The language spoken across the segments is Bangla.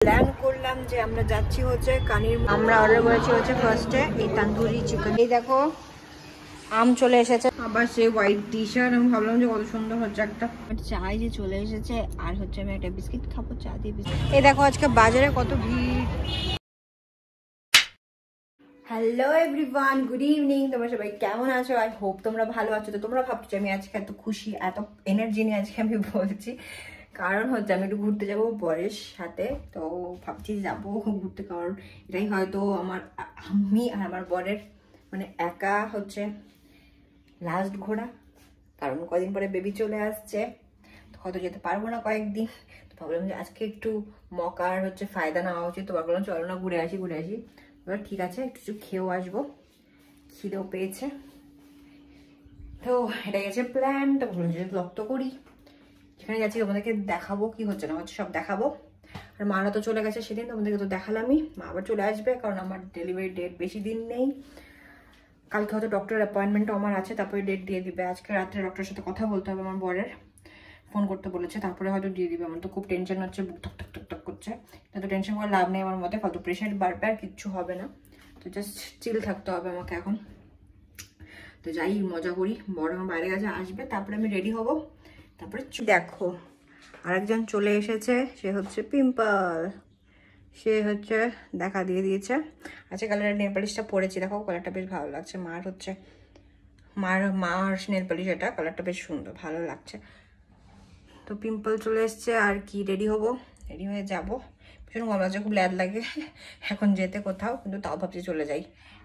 প্ল্যান করলাম যে আমরা যাচ্ছি হচ্ছে কানির। আমরা অর্ডার করেছি হচ্ছে ফার্স্টে এই তন্দুরি চিকেন। এই দেখো আম চলে এসেছে, আবার সেই হোয়াইট টি শার্ট। আমি ভাবলাম যে কত সুন্দর হচ্ছে একটা চাই যে চলে এসেছে। আর হচ্ছে আমি একটা বিস্কিট খাবো, চা দিয়ে বিস্কিট। এই দেখো আজকে বাজারে কত ভিড়। Hello everyone, good evening. তোমরা সবাই কেমন আছো? আই হোপ তোমরা ভালো আছো। তো তোমরা ভাবছো আমি আজকে এত খুশি, এত এনার্জি নিয়ে আজকে আমি বলছি, কারণ হচ্ছে আমি একটু ঘুরতে যাবো বরের সাথে। তো ভাবছি যাবো ঘুরতে, কারণ এটাই হয়তো আমি আর আমার বরের মানে একা হচ্ছে লাস্ট ঘোরা। কারণ কদিন পরে বেবি চলে আসছে, তো হয়তো যেতে পারবো না কয়েকদিন। তো ভাবলাম যে আজকে একটু মকার হচ্ছে ফায়দা নেওয়া উচিত। তো ভাবলাম চলো না ঘুরে আসি। এবার ঠিক আছে, একটু খেয়েও আসবো, খিদেও পেয়েছে। তো এটা গেছে প্ল্যান। তো ভাবলাম যে ব্লগ তো করি, যেখানে যাচ্ছি তোমাদেরকে দেখাবো কি হচ্ছে না হচ্ছে সব দেখাবো। আর মারা তো চলে গেছে সেদিন, তোমাদেরকে তো দেখালামই। মা আবার চলে আসবে, কারণ আমার ডেলিভারি ডেট বেশি দিন নেই। কালকে হয়তো ডক্টরের অ্যাপয়েন্টমেন্টও আমার আছে, তারপরে ডেট দিয়ে দিবে। আজকে রাত্রে ডক্টরের সাথে কথা বলতে হবে, আমার বরের ফোন করতে বলেছে, তারপরে হয়তো দিয়ে দিবে। আমার তো খুব টেনশন হচ্ছে, বুক টক টক টক টক করছে। এত টেনশন করে লাভ নেই আমার মতে, ফালতু প্রেশার বাড়বে, আর কিচ্ছু হবে না। তো জাস্ট চিল থাকতে হবে আমাকে এখন। তো যাই মজা করি। বড় আমার বাইরে গেছে, আসবে, তারপরে আমি রেডি হব। তারপরে দেখো আরেকজন চলে এসেছে, সে হচ্ছে পিম্পল। সে হচ্ছে দেখা দিয়ে দিয়েছে। আচ্ছা, কালারের নেল পালিশটা পরেছি, দেখো কালারটা বেশ ভালো লাগছে। মার নেল পালিশ, এটা কালারটা বেশ সুন্দর, ভালো লাগছে। তো পিম্পল চলে এসছে, আর কি রেডি হয়ে যাবো। ভীষণ গরম লাগছে, খুব ল্যাদ লাগে এখন যেতে কোথাও, কিন্তু তাও ভাবছি চলে যাই।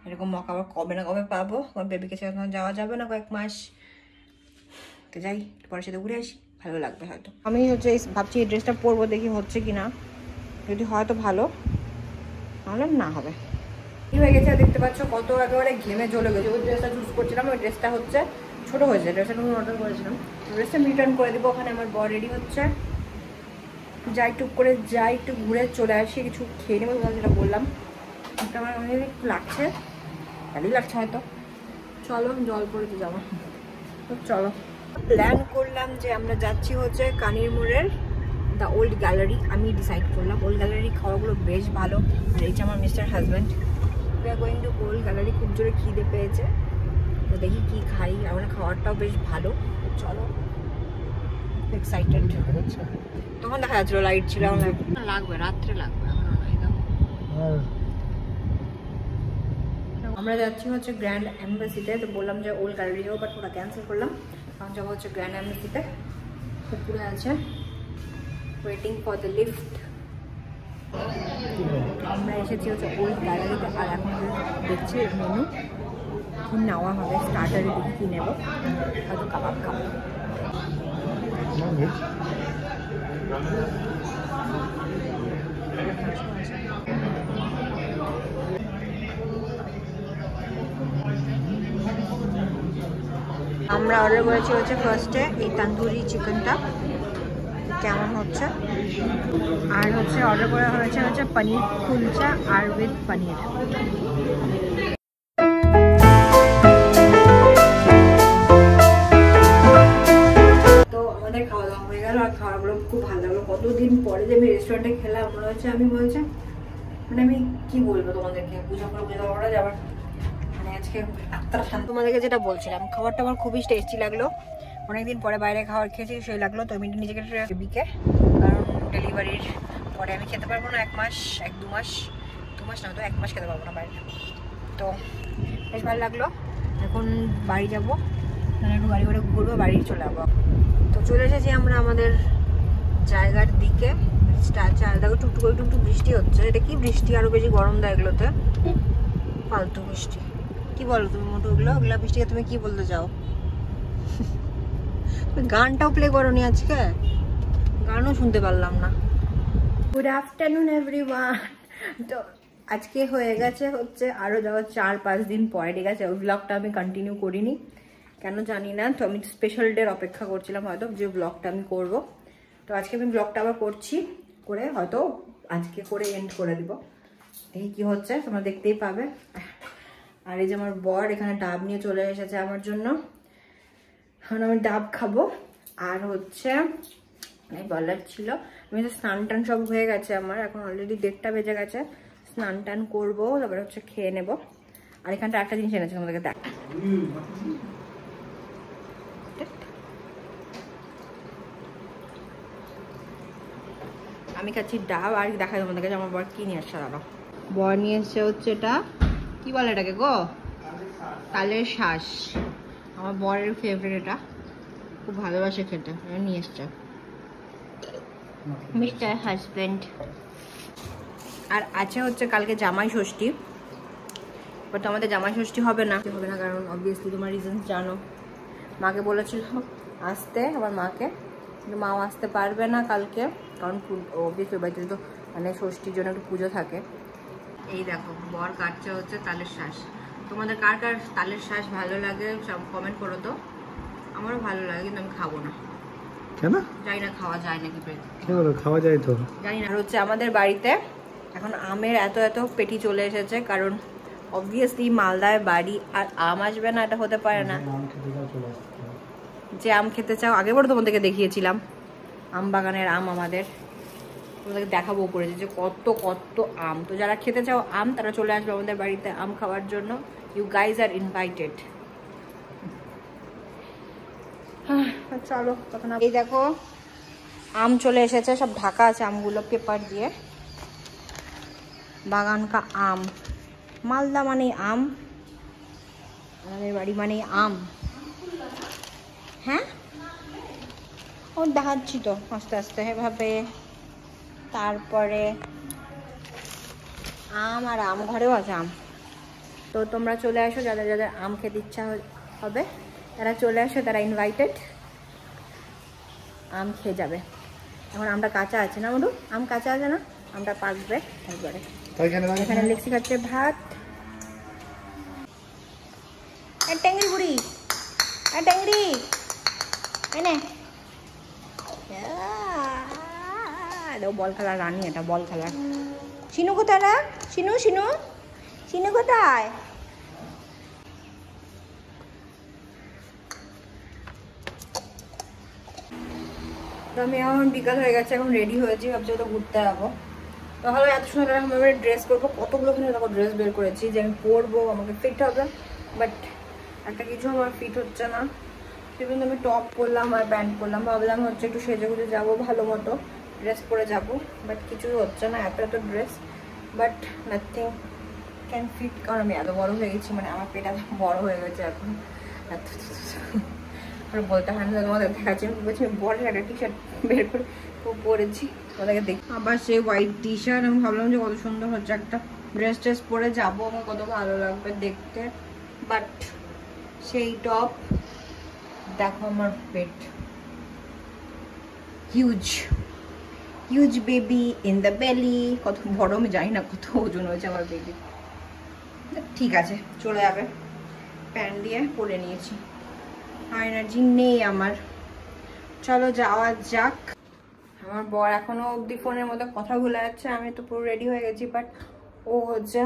এরকম মকা আবার কবে পাবো, আমার বেবিকে ছেড়ে যাওয়া যাবে না কয়েক মাস। তো যাই, পরে সাথে ঘুরে আসি, ভালো লাগবে হয়তো। আমি হচ্ছে ভাবছি এই ড্রেসটা পরবো, দেখি হচ্ছে কি না। যদি হয় তো ভালো, নাহলে না হবে। কি হয়ে গেছে দেখতে পাচ্ছ, কত একেবারে ঘেমে জ্বলে গেছে। ওই ড্রেসটা চুজ করছিলাম, ওই ড্রেসটা হচ্ছে ছোটো হয়েছে। ড্রেসটা নতুন অর্ডার করেছিলাম, ড্রেসটা রিটার্ন করে দেবো। ওখানে আমার বর রেডি হচ্ছে, যাই টুক করে যাই, একটু ঘুরে চলে আসি, কিছু খেয়ে নেবো। যেটা বললাম আমার অনেক একটু লাগছে, ভালোই লাগছে হয়তো। চলো জল পড়েতে যাবো, তো চলো। প্ল্যান করলাম যে আমরা যাচ্ছি হচ্ছে কানির মোড়ের দ্য ওল্ড গ্যালারি। আমি ডিসাইড করলাম ওল্ড গ্যালারি খাওয়াগুলো বেশ ভালো। আর এই যে আমার mister husband, we are going to old gallery. খুব জোরে খিদে পেয়েছে, তো দেখি কি খাই। আর মানে খাওয়ারটাও বেশ ভালো। চলো, এক্সাইটেড। তখন দেখা যাচ্ছিল লাইট ছিল, লাগবে রাত্রে লাগবে। আমরা যাচ্ছি হচ্ছে গ্র্যান্ড এম্বাসিতে। তো বললাম যে ওল্ড গ্যালারি যাবো, বাট ওটা ক্যান্সেল করলাম, কারণ যাবো হচ্ছে গ্র্যান্ড এম্বাসিতে। উপরে আছে, ওয়েটিং ফর দ্য লিফট। আমরা এসেছি হচ্ছে ওল্ড গ্যালারিতে। আর এখন দেখছি মেনু কি নেওয়া হবে। স্টার্টারে দেখি কি নেবো, হয়তো কাবাব খাবো। আমরা অর্ডার করেছি হচ্ছে ফার্স্টে এই তন্দুরি চিকেনটা, কেমন হচ্ছে। আর হচ্ছে অর্ডার করা হচ্ছে পনির কুলচা আর উইথ পনির। তো আমাদের খাওয়া দাওয়া হয়ে গেল, আর খাওয়াগুলো খুব ভালো লাগলো। কতদিন পরে যে আমি রেস্টুরেন্টে খেলাম, মনে হচ্ছে আমি মানে আমি কি বলবো তোমাদেরকে, বুঝতে পারবো না। আবার মানে আজকে আত্মাটা শান্ত। তোমাদেরকে যেটা বলছিলাম, খাবারটা আমার খুবই টেস্টি লাগলো। অনেকদিন পরে বাইরে খাবার খেয়েছি, সেই লাগলো। তো আমি নিজেকে বেবিকে, কারণ ডেলিভারির পরে আমি খেতে পারবো না 1 মাস, 1-2 মাস, 2 মাস না তো 1 মাস খেতে পারবো না বাইরে। তো বেশ ভালো লাগলো। এখন বাড়ি যাবো, মানে একটু গাড়ি করে ঘুরবো, বাড়ি চলে যাবো। তো চলে এসেছি আমরা আমাদের জায়গার দিকে। দেখো টুকটুক বৃষ্টি হচ্ছে। এটা কি বৃষ্টি, আরো বেশি গরম দেয় এগুলোতে, ফালতু বৃষ্টি। কি বলো তুমি মোটু, ওগুলা বৃষ্টিকে তুমি কি বলতে চাও? গানটাও প্লে করোনি আজকে, গানও শুনতে পারলাম না। Good afternoon everyone. তো আজকে হয়ে গেছে হচ্ছে আরও যাওয়া 4-5 দিন পরে, ঠিক আছে। ওই ব্লগটা আমি কন্টিনিউ করিনি, কেন জানি না। তো আমি স্পেশাল ডের অপেক্ষা করছিলাম হয়তো, যে ব্লগটা আমি করব। তো আজকে আমি ব্লগটা আবার করছি, করে হয়তো আজকে করে এন্ড করে দিব। দেখি কি হচ্ছে, তোমরা দেখতেই পাবে। আর এই যে আমার বর এখানে ডাব নিয়ে চলে এসেছে আমার জন্য। এখন আমি ডাব খাবো। আর হচ্ছে বলার ছিল, আমি তো স্নান টান সব হয়ে গেছে আমার, এখন অলরেডি 1:30 বেজে গেছে। স্নান টান করবো, তারপরে হচ্ছে খেয়ে নেবো। আর এখানটা একটা জিনিস এনেছে তোমাদেরকে দেখ, আমি খাচ্ছি ডাব। আর দেখাই তোমাদেরকে যে আমার বর কি নিয়ে আসছে। দাদা বর নিয়ে এসছে হচ্ছে এটা, কি বলে এটাকে গো, তালের শ্বাস। আমার বরের ফেভারিট, এটা খুব ভালোবাসে খেতে, নিয়ে এসছে মিস্টার হাজব্যান্ড। আর আছে হচ্ছে কালকে জামাই ষষ্ঠী, বাট আমাদের জামাই ষষ্ঠী হবে না কারণ অবভিয়াসলি তোমার রিজনস জানো। মাকে বলেছিল আসতে, আমার মাকে, কিন্তু মাও আসতে পারবে না কালকে, কারণ অবভিয়াসলি বাড়িতে তো মানে ষষ্ঠীর জন্য একটু পুজো থাকে। এই দেখো বর কাটছে হচ্ছে তালের শ্বাস। তোমাদের কার কার তালের শ্বাস ভালো লাগে কমেন্ট করো তো। আমারও ভালো লাগে, কিন্তু আমি খাবো না। কেন জানি না খাওয়া যায় নাকি, খাওয়া যায় তো জানি না। আর হচ্ছে আমাদের বাড়িতে এখন আমের এত এত পেটি চলে এসেছে, কারণ অবভিয়াসলি মালদায় বাড়ি, আর আম আসবে না এটা হতে পারে না। যে আম খেতে চাও, আগেবার তোমাদেরকে দেখিয়েছিলাম আম বাগানের আম, আমাদের তোমাদেরকে দেখাবো উপরে যে কত কত আম। তো যারা খেতে চাও আম, তারা চলে আসবে আমাদের বাড়িতে আম খাওয়ার জন্য। You guys are invited. চলো তখন। এই দেখো আম চলে এসেছে, সব ঢাকা আছে আমগুলো পেপার দিয়ে। বাগান কা আম, মালদা মানে আম, আমাদের বাড়ি মানে আম। হ্যাঁ ও দেখাচ্ছি তো আস্তে আস্তে এভাবে। তারপরে আম, আর আম ঘরেও আছে আম। তো তোমরা চলে আসো, যাদের যাদের আম খেতে ইচ্ছা হবে তারা চলে আসো, তারা ইনভাইটেড, আম খেয়ে যাবে। এখন আমটা কাঁচা আছে না বলু, আম কাঁচা আছে না, আমটা পাকবে তারপরে। এখানে লেক্সি খাচ্ছে ভাত। ট্যাংরি বুড়ি, ট্যাংরি এনে বল খেলার রানী, এটা বল খেলার। শিনু কোথায় রা, শিনু শিনু শিনু কোথায়? তো আমি এখন বিকাল হয়ে গেছে, এখন রেডি হয়েছি, ভাবছি তো ঘুরতে যাবো। তো ভালো এত সুন্দর আমি ড্রেস করবো, কতগুলো ওখানে দেখো ড্রেস বের করেছি যে আমি পরবো, আমাকে ফিট হবে, বাট একটা কিছু আমার ফিট হচ্ছে না। সেজন্য আমি টপ পরলাম আর প্যান্ট পরলাম, ভাবলাম হচ্ছে একটু সেজে গুজে যাবো, ভালো মতো ড্রেস পরে যাবো, বাট কিছু হচ্ছে না, এত এত dress, but nothing can fit. কারণ আমি এত বড় হয়ে গেছি, মানে আমার পেট এত বড় হয়ে গেছে এখন, এত বলতে হয় না। তোমাদের দেখাচ্ছি আমি বলছি, বড়ের একটা টি শার্ট বের করে পরেছি, ওদেরকে দেখি। আবার সেই হোয়াইট টি শার্ট, আমি ভাবলাম যে কত সুন্দর হচ্ছে, একটা ড্রেস ট্রেস পরে যাবো, আমার কত ভালো লাগবে দেখতে, বাট সেই টপ দেখো আমার পেট huge huge baby in the belly. কত বড় আমি জানি না, কত ওজন হয়েছে আমার বেবি। ঠিক আছে চলে যাবে, প্যান্ট দিয়ে পরে নিয়েছি, এনার্জি নেই আমার। চলো যাওয়া যাক। আমার বর এখনো অবধি ফোনের মধ্যে কথা বলে যাচ্ছে, আমি তো পুরো রেডি হয়ে গেছি, বাট ও হচ্ছে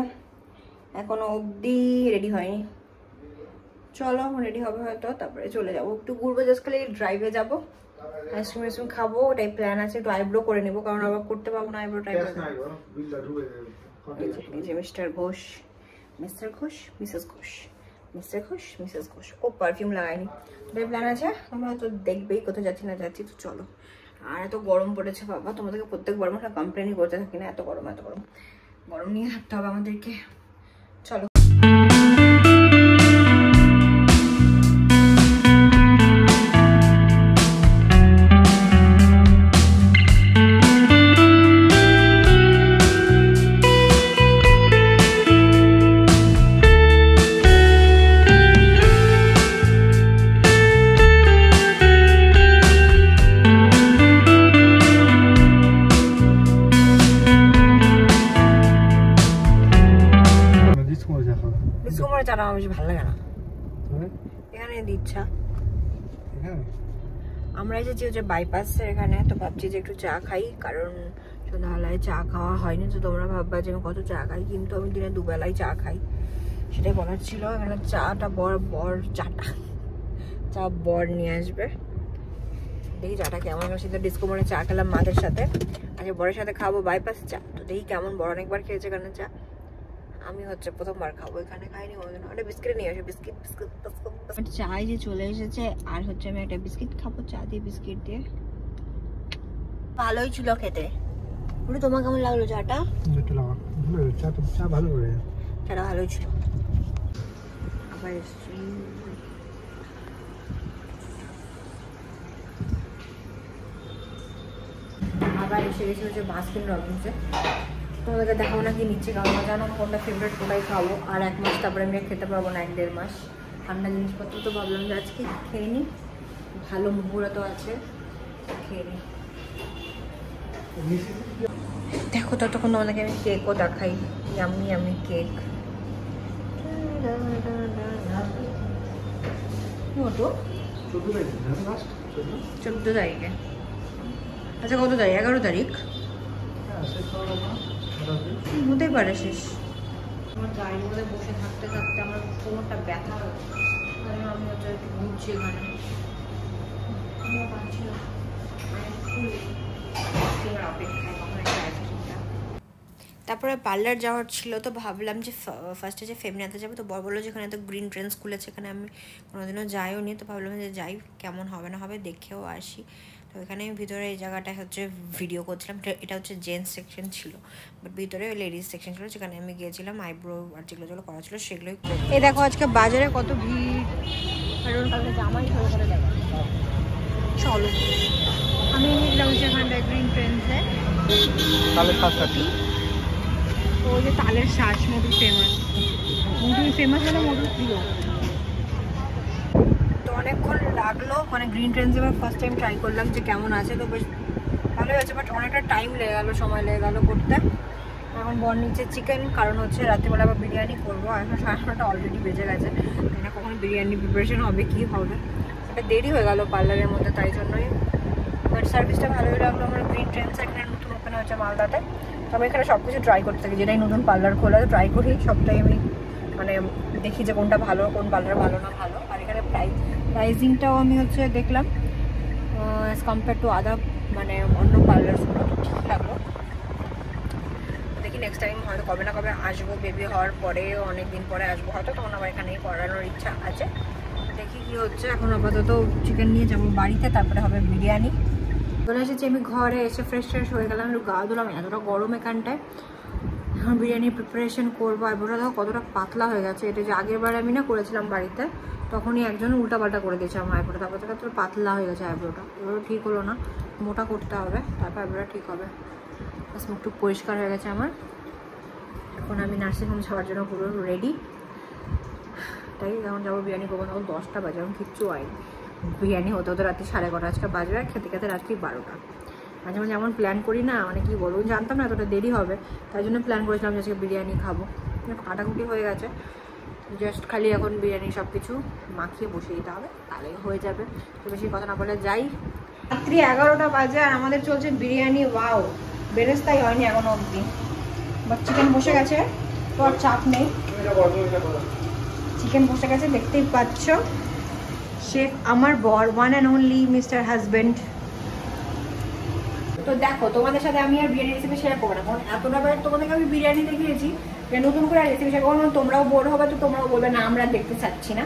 এখনো অবধি রেডি হয়নি। চলো রেডি হবে হয়তো, তারপরে চলে যাবো একটু ঘুরবো, জাস্ট খালি ড্রাইভে যাবো, আইসক্রিম আইসক্রিম খাবো, ওটাই প্ল্যান আছে। একটু আইব্রো করে নেবো, কারণ আবার করতে পারবো না আইব্রো টাইব্রো। এই যে mister Ghosh, mister Ghosh, Mrs Ghosh, mister Ghosh, Mrs Ghosh. ও পারফিউম লাগায়নি, ওটাই প্ল্যান আছে। তোমরা তো দেখবেই কোথায় যাচ্ছি না যাচ্ছি। তো চলো। আর এত গরম পড়েছে বাবা, তোমাদেরকে প্রত্যেকবার আমরা কমপ্লেনই করতে থাকি না, এত গরম এত গরম, গরম নিয়ে থাকতে হবে আমাদেরকে। চলো। চাটা আমার বেশি ভালো লাগে না, এখানে ইচ্ছা। আমরা এসেছি হচ্ছে বাইপাসের এখানে, তো ভাবছি যে একটু চা খাই, কারণ সন্ধ্যাবেলায় চা খাওয়া হয়নি। তো তোমরা ভাববা যে আমি কত চা খাই, কিন্তু আমি দিনে দুবেলায় চা খাই, সেটাই বলার ছিল। এখানে চাটা চা বর নিয়ে আসবে, দেখি চাটা কেমন। আমরা সেটা ডিসকো মনে চা খেলাম মাদের সাথে, আজকে বরের সাথে খাবো বাইপাস চা। তো দেখি কেমন, বড় অনেকবার খেয়েছে এখানে চা, আমি হচ্ছে প্রথমবার খাবো, এখানে খাইনি কোনোদিন। একটা বিস্কিট নিয়ে আসে, বিস্কিট বিস্কিট চাই যে চলে এসেছে, আর হচ্ছে আমি একটা বিস্কিট খাবো চা দিয়ে, বিস্কিট দিয়ে। ভালোই ছিল খেতে। পুরো তোমার কেমন লাগলো চাটা? চা ভালো করে, চাটা ভালোই ছিল। আবার এসছি, আবার এসে গেছি হচ্ছে বাস্কিন রবিন্সে। তোমাদেরকে দেখাবো না কি নিচ্ছি, কারণ জানো কোনটা ফেভারিট, কোনটাই খাবো। আর 1 মাস তারপরে আমি খেতে পারবো না, 1-1.5 মাস। ঠান্ডা জিনিসপত্র তো ভাবলাম যে আজকে খেয়ে নিই, ভালো মুহুরা তো আছে, খেয়ে নিই। দেখো ততক্ষণ তোমাদেরকে আমি কেকও দেখাই, আমি কেক। কত? 14 তারিখে। আচ্ছা কত তারিখ? 11 তারিখ হতেই পারে শেষ। আমার গাড়ির মধ্যে বসে থাকতে থাকতে আমার কোমরটা ব্যথা হচ্ছে, আমি হচ্ছে একটু ঘুরছি এখানে, পাচ্ছি না অপেক্ষায় কখন একটা আইসক্রিমটা। তারপরে পার্লার যাওয়ার ছিল, তো ভাবলাম যে ফার্স্টে যে ফেমিনাতে যাবো। তো বর বললো যেখানে তো গ্রিন ট্রেন্ডস খুলেছে, এখানে আমি কোনোদিনও যাইও নি, তো ভাবলাম যে যাই, কেমন হবে না হবে দেখেও আসি। তো এখানে ভিতরে এই জায়গাটায় হচ্ছে ভিডিও করছিলাম, এটা হচ্ছে জেন্টস সেকশন ছিল, বাট ভিতরে লেডিস সেকশন ছিল, যেখানে আমি গিয়েছিলাম আইব্রো আর যেগুলো যেগুলো করা ছিল সেগুলোই। এই দেখো আজকে বাজারে কত ভিড়, কারণ কালকে জামাই ভালো করে দেখা। চলো আমি নিলাম হচ্ছে এখানটায় গ্রিন ট্রেন্ডসে তাহলে 7:30। তো ওই যে তালের শ্বাস, মধুর ফেমাস হলো, মধুর প্রিয়। তো অনেকক্ষণ লাগলো, মানে গ্রিন ট্রেন্ডস এবার ফার্স্ট টাইম ট্রাই করলাম যে কেমন আছে, তো বেশ ভালোই আছে, বাট অনেকটা টাইম লেগে গেলো, সময় লেগে গেলো করতে। এখন বর নিচ্ছে চিকেন, কারণ হচ্ছে রাত্রিবেলা আবার বিরিয়ানি করবো, আর এখন 9:30 অলরেডি বেজে গেছে, তাই না কখন বিরিয়ানি প্রিপারেশন হবে কি হবে, এটা দেরি হয়ে গেলো পার্লারের মধ্যে, তাই জন্যই। বাট সার্ভিসটা ভালোই লাগলো আমার। গ্রিন ট্রেন্ডস এখানে নতুন ওপেন হচ্ছে মালদাতে, তো আমি এখানে সব কিছু ট্রাই করতে থাকি, যেটাই নতুন পার্লার খোলা ট্রাই করি, সবটাই আমি মানে দেখি যে কোনটা ভালো, কোন পার্লার ভালো না ভালো। আর এখানে প্রাইজিংটাও আমি হচ্ছে দেখলাম অ্যাজ কম্পেয়ার টু আদার মানে অন্য পার্লারসগুলো, তো ঠিক লাগলো। দেখি নেক্সট টাইম হয়তো কবে না কবে আসবো, বেবি হওয়ার পরে অনেক দিন পরে আসবো হয়তো, তখন আমার এখানেই করানোর ইচ্ছা আছে, দেখি কি হচ্ছে। এখন আপাতত চিকেন নিয়ে যাবো বাড়িতে, তারপরে হবে বিরিয়ানি। চলে এসেছি আমি ঘরে, এসে ফ্রেশ হয়ে গেলাম, একটু গা ধুলাম, এতটা গরম এখানটায়। এখন বিরিয়ানির প্রিপারেশন করবো। আইব্রোটা দেখো কতটা পাতলা হয়ে গেছে, এটা যে আগের বার আমি না করেছিলাম বাড়িতে, তখনই একজন উল্টাপাল্টা করে দিয়েছে আমার আইব্রোটা, তারপর থেকে তোর পাতলা হয়ে গেছে আইব্রোটা, এবারও ঠিক হলো না, মোটা করতে হবে, তারপর আইব্রোটা ঠিক হবে। বাস মুখটুক পরিষ্কার হয়ে গেছে আমার। এখন আমি নার্সিংহোম যাওয়ার জন্য পুরো রেডি, তাই এখন যাবো বিরিয়ানি করবো। তখন 10টা বাজে, এখন কিচ্ছু হয়নি, বিরিয়ানি হতে হতে রাত্রি 9:30 আজকে বাজবে, আর খেতে খেতে রাত্রি 12টা। মাঝে মাঝে এমন প্ল্যান করি না, মানে কি বলবো, জানতাম না এতটা দেরি হবে, তাই জন্য প্ল্যান করেছিলাম যে আজকে বিরিয়ানি খাবো। কাটাকুটি হয়ে গেছে, জাস্ট খালি এখন বিরিয়ানি সব কিছু মাখিয়ে বসিয়ে দিতে হবে, তাহলে হয়ে যাবে। তো বেশি কথা না বলে যাই। রাত্রি 11টা বাজে আর আমাদের চলছে বিরিয়ানি। ওয়াও, বেরেস্তাই হয়নি এখনো অবধি, বাট চিকেন বসে গেছে, তো আর চাপ নেই, চিকেন বসে গেছে, দেখতেই পাচ্ছ। শেফ আমার বর, one and only mister husband. তো দেখো তোমাদের সাথে আমি আর বিরিয়ানি রেসিপি শেয়ার করবো না, কারণ এতটা বার তোমাদেরকে আমি বিরিয়ানি দেখিয়েছি, যে নতুন করে রেসিপি শেয়ার করবো, তোমরাও বোর হবে, তো তোমরাও বলবে না আমরা দেখতে চাচ্ছি না,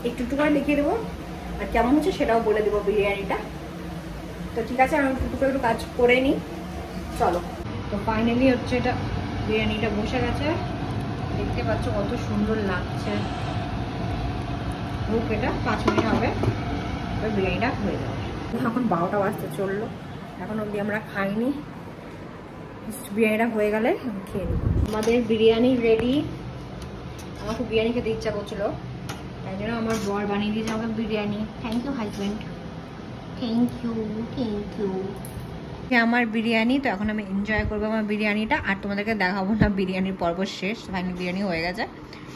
একটু একটু করে দেখিয়ে দেবো, আর কেমন হচ্ছে সেটাও বলে দেবো বিরিয়ানিটা। তো ঠিক আছে, আমি একটু কাজ করে নিই, চলো। তো ফাইনালি হচ্ছে এটা বিরিয়ানিটা বসে গেছে, দেখতে পাচ্ছ কত সুন্দর লাগছে। হোক, এটা 5 মিনিট হবে, এবার বিরিয়ানিটা হয়ে যাবে। এখন 12টা বাজতে চললো, এখন অবধি আমরা খাইনি, বিরিয়ানিটা হয়ে গেলে খেয়ে নিই। আমাদের বিরিয়ানি রেডি। আমার খুব বিরিয়ানি খেতে ইচ্ছা করছিল, তাই জন্য আমার বর বানিয়ে দিয়েছে আমাকে biryani. Thank you husband, thank you. আমার বিরিয়ানি, তো এখন আমি এনজয় করবো আমার বিরিয়ানিটা, আর তোমাদেরকে দেখাবো না, বিরিয়ানির পর্ব শেষ, ফাইনালি বিরিয়ানি হয়ে গেছে,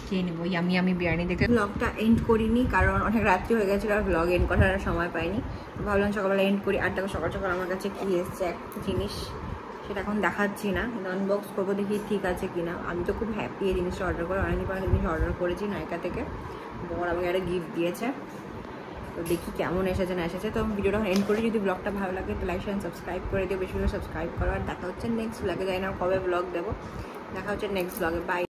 খেয়ে নেবো। আমি বিরিয়ানি দেখে ব্লগটা এন্ড করিনি, কারণ অনেক রাত্রি হয়ে গেছিলো আর ব্লগ এন্ড করার সময় পাইনি, ভাবলাম সকালবেলা এন্ড করি। আর দেখো সকাল সকাল আমার কাছে কি এসছে একটা জিনিস, সেটা এখন দেখাচ্ছি না, আনবক্স করবো, দেখি ঠিক আছে কিনা। আমি তো খুব হ্যাপি এই জিনিসটা অর্ডার করে, অনেকদিন পর জিনিস অর্ডার করেছি নায়িকা থেকে, বর আমাকে একটা গিফট দিয়েছে, তো দেখি কেমন এসেছে না এসেছে। তো আমি ভিডিওটা এন্ড করে, যদি ব্লগটা ভালো লাগে তো লাইক শেয়ার সাবস্ক্রাইব করে দিও, বেশি করে সাবস্ক্রাইব করো। আর দেখা হচ্ছে নেক্সট ব্লগে, জানি না কবে ব্লগ দেবো, দেখা হচ্ছে নেক্সট ব্লগে। বাই।